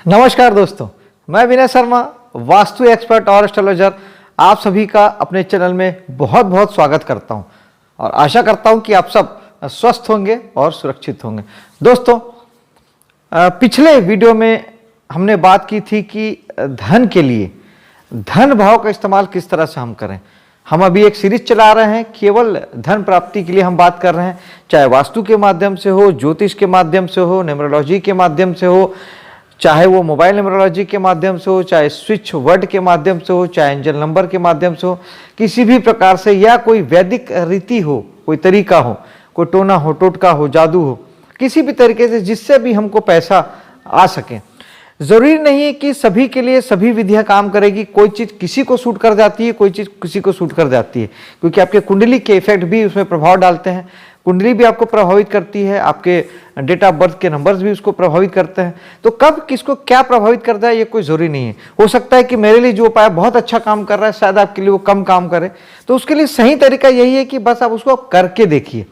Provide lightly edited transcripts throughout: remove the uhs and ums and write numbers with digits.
नमस्कार दोस्तों, मैं विनय शर्मा, वास्तु एक्सपर्ट और एस्ट्रोलॉजर, आप सभी का अपने चैनल में बहुत बहुत स्वागत करता हूं और आशा करता हूं कि आप सब स्वस्थ होंगे और सुरक्षित होंगे। दोस्तों, पिछले वीडियो में हमने बात की थी कि धन के लिए धन भाव का इस्तेमाल किस तरह से हम करें। हम अभी एक सीरीज चला रहे हैं, केवल धन प्राप्ति के लिए हम बात कर रहे हैं, चाहे वास्तु के माध्यम से हो, ज्योतिष के माध्यम से हो, न्यूमरोलॉजी के माध्यम से हो, चाहे वो मोबाइल न्यूमरोलॉजी के माध्यम से हो, चाहे स्विच वर्ड के माध्यम से हो, चाहे एंजल नंबर के माध्यम से हो, किसी भी प्रकार से, या कोई वैदिक रीति हो, कोई तरीका हो, कोई टोना हो, टोटका हो, जादू हो, किसी भी तरीके से जिससे भी हमको पैसा आ सके। जरूरी नहीं है कि सभी के लिए सभी विधियां काम करेगी। कोई चीज किसी को सूट कर जाती है, कोई चीज किसी को सूट कर जाती है, क्योंकि आपके कुंडली के इफेक्ट भी उसमें प्रभाव डालते हैं। कुंडली भी आपको प्रभावित करती है, आपके डेट ऑफ बर्थ के नंबर्स भी उसको प्रभावित करते हैं। तो कब किसको क्या प्रभावित करता है ये कोई जरूरी नहीं है। हो सकता है कि मेरे लिए जो उपाय बहुत अच्छा काम कर रहा है, शायद आपके लिए वो कम काम करे। तो उसके लिए सही तरीका यही है कि बस आप उसको करके देखिए।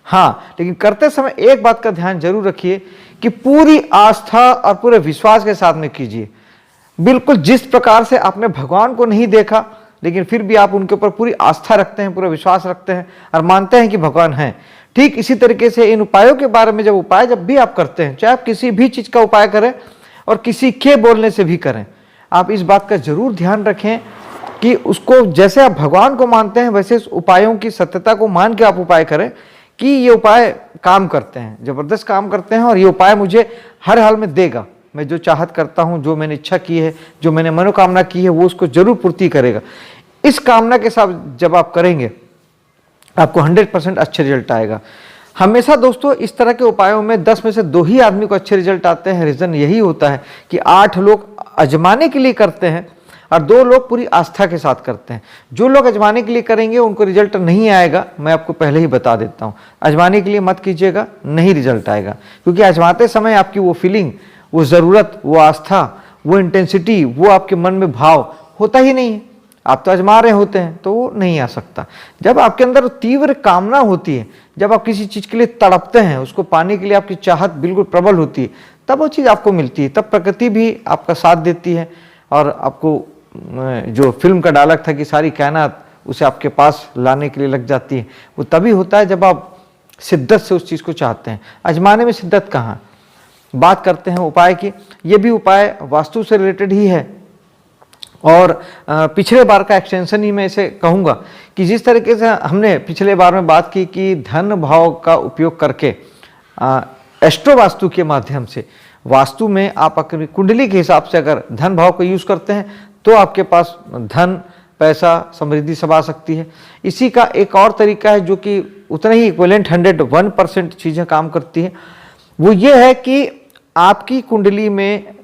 हाँ, लेकिन करते समय एक बात का ध्यान जरूर रखिए कि पूरी आस्था और पूरे विश्वास के साथ में कीजिए। बिल्कुल जिस प्रकार से आपने भगवान को नहीं देखा, लेकिन फिर भी आप उनके ऊपर पूरी आस्था रखते हैं, पूरा विश्वास रखते हैं और मानते हैं कि भगवान हैं, ठीक इसी तरीके से इन उपायों के बारे में जब भी आप करते हैं, चाहे आप किसी भी चीज का उपाय करें और किसी के बोलने से भी करें, आप इस बात का जरूर ध्यान रखें कि उसको जैसे आप भगवान को मानते हैं वैसे उपायों की सत्यता को मान के आप उपाय करें कि ये उपाय काम करते हैं, जबरदस्त काम करते हैं और ये उपाय मुझे हर हाल में देगा। मैं जो चाहत करता हूं, जो मैंने इच्छा की है, जो मैंने मनोकामना की है, वो उसको जरूर पूर्ति करेगा। इस कामना के साथ जब आप करेंगे आपको 100% अच्छे रिजल्ट आएगा। हमेशा दोस्तों इस तरह के उपायों में 10 में से 2 ही आदमी को अच्छे रिजल्ट आते हैं। रीजन यही होता है कि 8 लोग आजमाने के लिए करते हैं और 2 लोग पूरी आस्था के साथ करते हैं। जो लोग आजमाने के लिए करेंगे उनको रिजल्ट नहीं आएगा, मैं आपको पहले ही बता देता हूं। आजमाने के लिए मत कीजिएगा, नहीं रिजल्ट आएगा, क्योंकि आजमाते समय आपकी वो फीलिंग, वो जरूरत, वो आस्था, वो इंटेंसिटी, वो आपके मन में भाव होता ही नहीं है। आप तो आजमा रहे होते हैं तो वो नहीं आ सकता। जब आपके अंदर तीव्र कामना होती है, जब आप किसी चीज के लिए तड़पते हैं, उसको पाने के लिए आपकी चाहत बिल्कुल प्रबल होती है, तब वो चीज आपको मिलती है। तब प्रकृति भी आपका साथ देती है और आपको जो फिल्म का डायलॉग था कि सारी कायनात उसे आपके पास लाने के लिए लग जाती है, वो तभी होता है जब आप शिद्दत से उस चीज को चाहते हैं। आजमाने में शिद्दत कहाँ। बात करते हैं उपाय की। ये भी उपाय वास्तु से रिलेटेड ही है और पिछले बार का एक्सटेंशन ही मैं इसे कहूँगा कि जिस तरीके से हमने पिछले बार में बात की कि धन भाव का उपयोग करके एस्ट्रो वास्तु के माध्यम से वास्तु में आप अपनी कुंडली के हिसाब से अगर धन भाव को यूज करते हैं तो आपके पास धन, पैसा, समृद्धि सब आ सकती है। इसी का एक और तरीका है जो कि उतना ही इक्विवेलेंट 101% चीजें काम करती है। वो ये है कि आपकी कुंडली में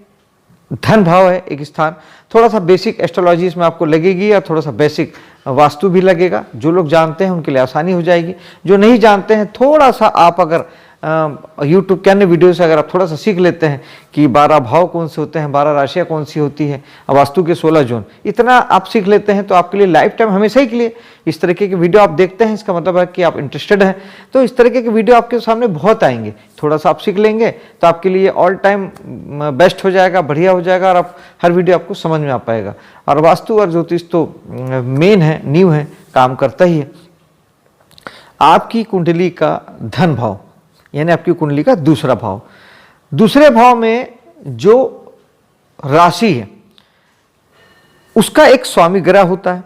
धन भाव है एक स्थान, थोड़ा सा बेसिक एस्ट्रोलॉजी इसमें आपको लगेगी और थोड़ा सा बेसिक वास्तु भी लगेगा। जो लोग जानते हैं उनके लिए आसानी हो जाएगी, जो नहीं जानते हैं थोड़ा सा आप अगर यूट्यूब के अन्य वीडियो से अगर आप थोड़ा सा सीख लेते हैं कि 12 भाव कौन से होते हैं, 12 राशियाँ कौन सी होती है, वास्तु के 16 जोन, इतना आप सीख लेते हैं तो आपके लिए लाइफ टाइम हमेशा ही के लिए इस तरीके के वीडियो आप देखते हैं, इसका मतलब है कि आप इंटरेस्टेड हैं। तो इस तरीके के वीडियो आपके सामने बहुत आएंगे। थोड़ा सा आप सीख लेंगे तो आपके लिए ऑल टाइम बेस्ट हो जाएगा, बढ़िया हो जाएगा और आप हर वीडियो आपको समझ में आ पाएगा। और वास्तु और ज्योतिष तो मेन है, नींव है, काम करता ही है। आपकी कुंडली का धन भाव यानी आपकी कुंडली का दूसरा भाव, दूसरे भाव में जो राशि है उसका एक स्वामी ग्रह होता है।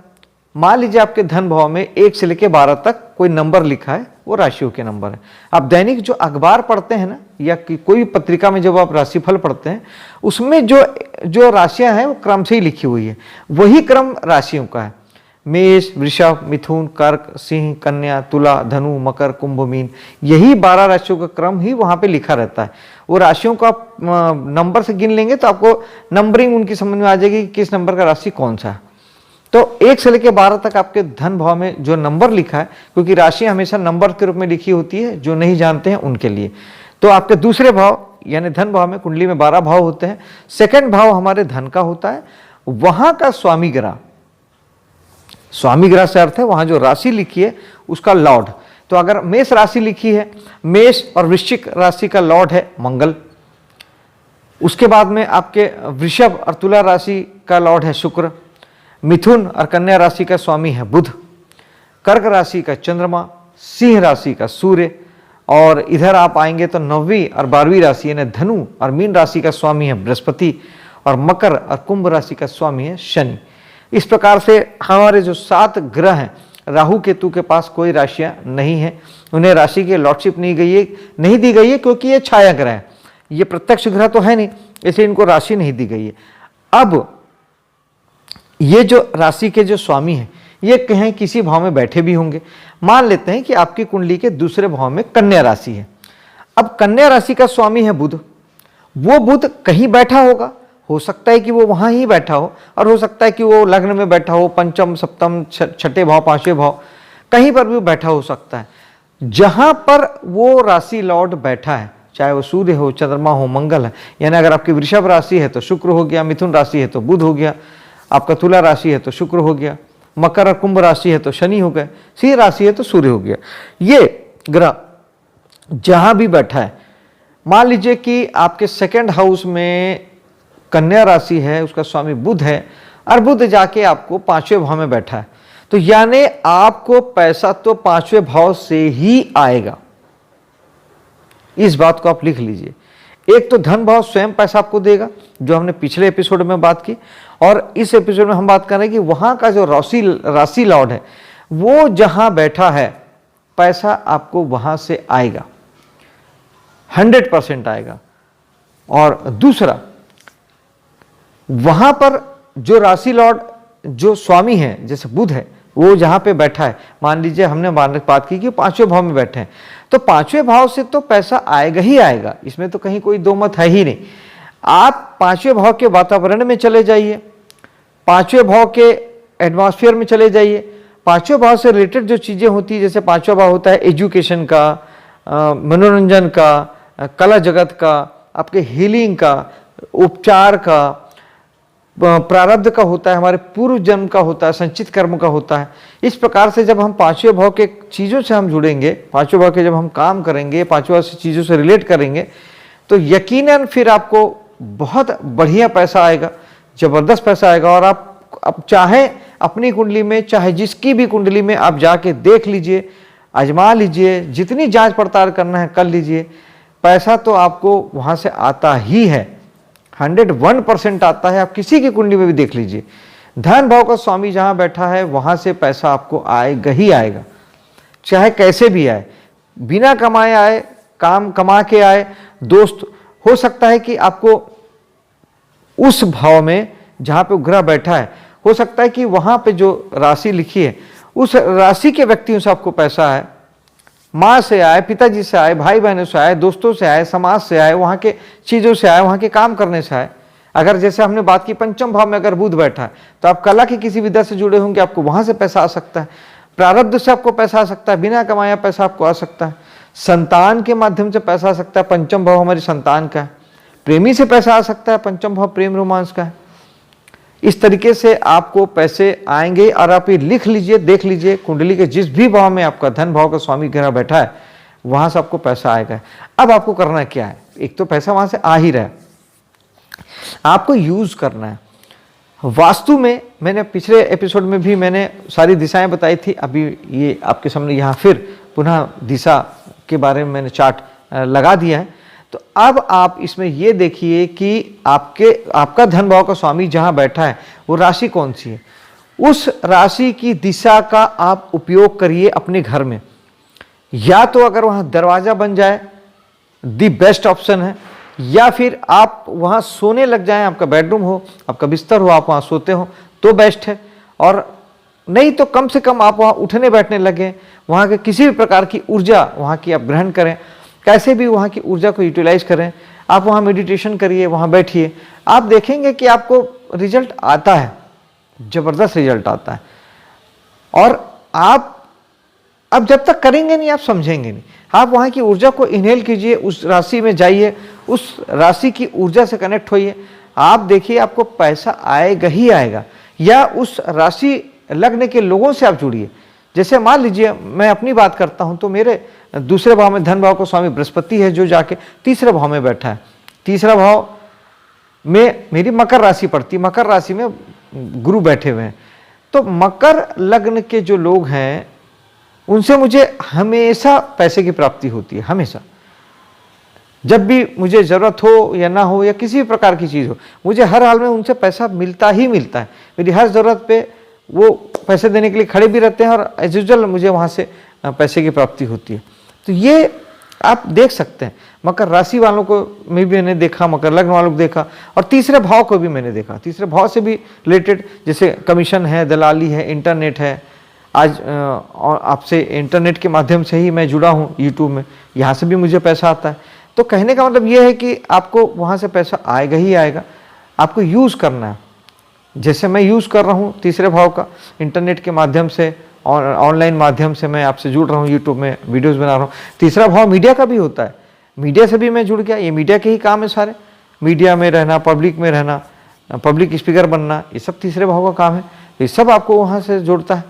मान लीजिए आपके धन भाव में 1 से लेकर 12 तक कोई नंबर लिखा है, वो राशियों के नंबर है। आप दैनिक जो अखबार पढ़ते हैं ना, या कोई भी पत्रिका में जब आप राशिफल पढ़ते हैं, उसमें जो राशियां हैं वो क्रम से ही लिखी हुई है, वही क्रम राशियों का है। मेष, वृषभ, मिथुन, कर्क, सिंह, कन्या, तुला, धनु, मकर, कुंभ, मीन, यही 12 राशियों का क्रम ही वहां पे लिखा रहता है। वो राशियों को आप नंबर से गिन लेंगे तो आपको नंबरिंग उनकी समझ में आ जाएगी कि किस नंबर का राशि कौन सा है। तो 1 से लेकर 12 तक आपके धन भाव में जो नंबर लिखा है, क्योंकि राशि हमेशा नंबर के रूप में लिखी होती है, जो नहीं जानते हैं उनके लिए। तो आपके दूसरे भाव यानी धन भाव में कुंडली में 12 भाव होते हैं। सेकंड भाव हमारे धन का होता है, वहां का स्वामी ग्रह, स्वामी ग्रह से अर्थ है वहां जो राशि लिखी है उसका लॉर्ड। तो अगर मेष राशि लिखी है, मेष और वृश्चिक राशि का लॉर्ड है मंगल, उसके बाद में आपके वृषभ और तुला राशि का लॉर्ड है शुक्र, मिथुन और कन्या राशि का स्वामी है बुध, कर्क राशि का चंद्रमा, सिंह राशि का सूर्य, और इधर आप आएंगे तो 9वीं और 12वीं राशि यानी धनु और मीन राशि का स्वामी है बृहस्पति, और मकर और कुंभ राशि का स्वामी है शनि। इस प्रकार से हमारे जो 7 ग्रह हैं, राहु केतु के पास कोई राशियां नहीं है, उन्हें राशि की लॉर्डशिप नहीं दी गई है क्योंकि ये छाया ग्रह है, ये प्रत्यक्ष ग्रह तो है नहीं, इसलिए इनको राशि नहीं दी गई है। अब ये जो राशि के जो स्वामी हैं ये कहीं किसी भाव में बैठे भी होंगे। मान लेते हैं कि आपकी कुंडली के दूसरे भाव में कन्या राशि है। अब कन्या राशि का स्वामी है बुध, वो बुध कहीं बैठा होगा, हो सकता है कि वो वहां ही बैठा हो, और हो सकता है कि वो लग्न में बैठा हो, पंचम सप्तम छठे भाव पांचवें भाव कहीं पर भी बैठा हो सकता है। जहां पर वो राशि लॉर्ड बैठा है, चाहे वो सूर्य हो, चंद्रमा हो, मंगल है, यानी अगर आपकी वृषभ राशि है तो शुक्र हो गया, मिथुन राशि है तो बुध हो गया, आपका तुला राशि है तो शुक्र हो गया, मकर और कुंभ राशि है तो शनि हो गए, सिंह राशि है तो सूर्य हो गया। ये ग्रह जहां भी बैठा है, मान लीजिए कि आपके सेकंड हाउस में कन्या राशि है, उसका स्वामी बुध है, और बुध जाके आपको 5वें भाव में बैठा है, तो यानी आपको पैसा तो 5वें भाव से ही आएगा। इस बात को आप लिख लीजिए। एक तो धन भाव स्वयं पैसा आपको देगा, जो हमने पिछले एपिसोड में बात की, और इस एपिसोड में हम बात कर रहे हैं कि वहां का जो राशि लॉर्ड है वो जहां बैठा है, पैसा आपको वहां से आएगा, 100% आएगा। और दूसरा, वहां पर जो राशि लॉर्ड जो स्वामी है, जैसे बुध है, वो जहां पे बैठा है, मान लीजिए हमने बात की कि 5वें भाव में बैठे हैं, तो 5वें भाव से तो पैसा आएगा ही आएगा, इसमें तो कहीं कोई दो मत है ही नहीं। आप 5वें भाव के वातावरण में चले जाइए, 5वें भाव के एटमॉस्फेयर में चले जाइए, 5वें भाव से रिलेटेड जो चीजें होती है, जैसे 5वां भाव होता है एजुकेशन का, मनोरंजन का, कला जगत का, आपके हीलिंग का, उपचार का, प्रारब्ध का होता है, हमारे पूर्व जन्म का होता है, संचित कर्म का होता है। इस प्रकार से जब हम 5वें भाव के चीज़ों से हम जुड़ेंगे, 5वें भाव के जब हम काम करेंगे, 5वें भाव से चीज़ों से रिलेट करेंगे, तो यकीनन फिर आपको बहुत बढ़िया पैसा आएगा, जबरदस्त पैसा आएगा। और आप चाहे अपनी कुंडली में, चाहे जिसकी भी कुंडली में आप जाके देख लीजिए, आजमा लीजिए, जितनी जांच पड़ताल करना है कर लीजिए, पैसा तो आपको वहाँ से आता ही है, 101% आता है। आप किसी की कुंडली में भी देख लीजिए, धन भाव का स्वामी जहां बैठा है वहां से पैसा आपको आएगा ही आएगा, चाहे कैसे भी आए, बिना कमाए आए, काम कमा के आए। दोस्त, हो सकता है कि आपको उस भाव में जहां पे ग्रह बैठा है, हो सकता है कि वहां पे जो राशि लिखी है उस राशि के व्यक्तियों से आपको पैसा आए, माँ से आए, पिताजी से आए, भाई बहनों से आए, दोस्तों से आए, समाज से आए, वहाँ के चीज़ों से आए, वहाँ के काम करने से आए। अगर जैसे हमने बात की पंचम भाव में अगर बुध बैठा है, तो आप कला की किसी विधा से जुड़े होंगे, आपको वहाँ से पैसा आ सकता है, प्रारब्ध से आपको पैसा आ सकता है, बिना कमाया पैसा आपको आ सकता है, संतान के माध्यम से पैसा आ सकता है, पंचम भाव हमारी संतान का है, प्रेमी से पैसा आ सकता है, पंचम भाव प्रेम रोमांस का है। इस तरीके से आपको पैसे आएंगे। और आप ये लिख लीजिए, देख लीजिए, कुंडली के जिस भी भाव में आपका धन भाव का स्वामी ग्रह बैठा है वहां से आपको पैसा आएगा। अब आपको करना क्या है, एक तो पैसा वहां से आ ही रहा है, आपको यूज करना है। वास्तु में मैंने पिछले एपिसोड में भी मैंने सारी दिशाएं बताई थी, अभी ये आपके सामने यहाँ फिर पुनः दिशा के बारे में मैंने चार्ट लगा दिया है। तो अब आप इसमें ये देखिए कि आपका धन भाव का स्वामी जहां बैठा है वो राशि कौन सी है, उस राशि की दिशा का आप उपयोग करिए अपने घर में। या तो अगर वहां दरवाजा बन जाए दी बेस्ट ऑप्शन है, या फिर आप वहां सोने लग जाएं, आपका बेडरूम हो, आपका बिस्तर हो, आप वहां सोते हो तो बेस्ट है। और नहीं तो कम से कम आप वहां उठने बैठने लगे, वहां के किसी भी प्रकार की ऊर्जा वहां की आप ग्रहण करें, कैसे भी वहाँ की ऊर्जा को यूटिलाइज करें। आप वहाँ मेडिटेशन करिए, वहाँ बैठिए, आप देखेंगे कि आपको रिजल्ट आता है, जबरदस्त रिजल्ट आता है। और आप अब जब तक करेंगे नहीं आप समझेंगे नहीं। आप वहाँ की ऊर्जा को इनहेल कीजिए, उस राशि में जाइए, उस राशि की ऊर्जा से कनेक्ट होइए, आप देखिए आपको पैसा आएगा ही आएगा। या उस राशि लग्न के लोगों से आप जुड़िए। जैसे मान लीजिए मैं अपनी बात करता हूं तो मेरे दूसरे भाव में धन भाव का स्वामी बृहस्पति है, जो जाके तीसरे भाव में बैठा है। तीसरा भाव में मेरी मकर राशि पड़ती है, मकर राशि में गुरु बैठे हुए हैं। तो मकर लग्न के जो लोग हैं उनसे मुझे हमेशा पैसे की प्राप्ति होती है, हमेशा। जब भी मुझे ज़रूरत हो या ना हो या किसी भी प्रकार की चीज़ हो, मुझे हर हाल में उनसे पैसा मिलता ही मिलता है। मेरी हर ज़रूरत पे वो पैसे देने के लिए खड़े भी रहते हैं और एज यूजुअल मुझे वहाँ से पैसे की प्राप्ति होती है। तो ये आप देख सकते हैं, मकर राशि वालों को में भी मैंने देखा, मकर लग्न वालों को देखा, और तीसरे भाव को भी मैंने देखा। तीसरे भाव से भी रिलेटेड जैसे कमीशन है, दलाली है, इंटरनेट है। आज और आपसे इंटरनेट के माध्यम से ही मैं जुड़ा हूँ यूट्यूब में, यहाँ से भी मुझे पैसा आता है। तो कहने का मतलब ये है कि आपको वहाँ से पैसा आएगा ही आएगा, आपको यूज़ करना है। जैसे मैं यूज़ कर रहा हूँ तीसरे भाव का, इंटरनेट के माध्यम से और ऑनलाइन माध्यम से मैं आपसे जुड़ रहा हूँ, यूट्यूब में वीडियोस बना रहा हूँ। तीसरा भाव मीडिया का भी होता है, मीडिया से भी मैं जुड़ गया। ये मीडिया के ही काम है सारे, मीडिया में रहना, पब्लिक में रहना, पब्लिक स्पीकर बनना, ये सब तीसरे भाव का काम है। ये सब आपको वहाँ से जोड़ता है।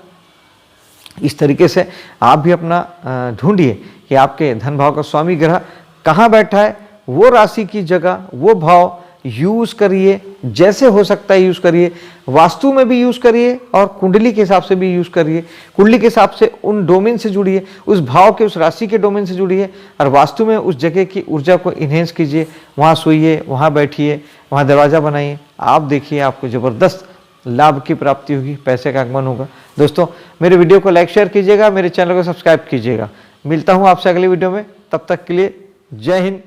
इस तरीके से आप भी अपना ढूंढिए कि आपके धन भाव का स्वामी ग्रह कहाँ बैठा है, वो राशि की जगह वो भाव यूज़ करिए, जैसे हो सकता है यूज़ करिए। वास्तु में भी यूज़ करिए और कुंडली के हिसाब से भी यूज़ करिए। कुंडली के हिसाब से उन डोमेन से जुड़िए, उस भाव के, उस राशि के डोमेन से जुड़िए, और वास्तु में उस जगह की ऊर्जा को इन्हेंस कीजिए। वहाँ सोइए, वहाँ बैठिए, वहाँ दरवाज़ा बनाइए। आप देखिए आपको ज़बरदस्त लाभ की प्राप्ति होगी, पैसे का आगमन होगा। दोस्तों, मेरे वीडियो को लाइक शेयर कीजिएगा, मेरे चैनल को सब्सक्राइब कीजिएगा। मिलता हूँ आपसे अगले वीडियो में, तब तक के लिए जय हिंद,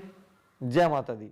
जय माता दी।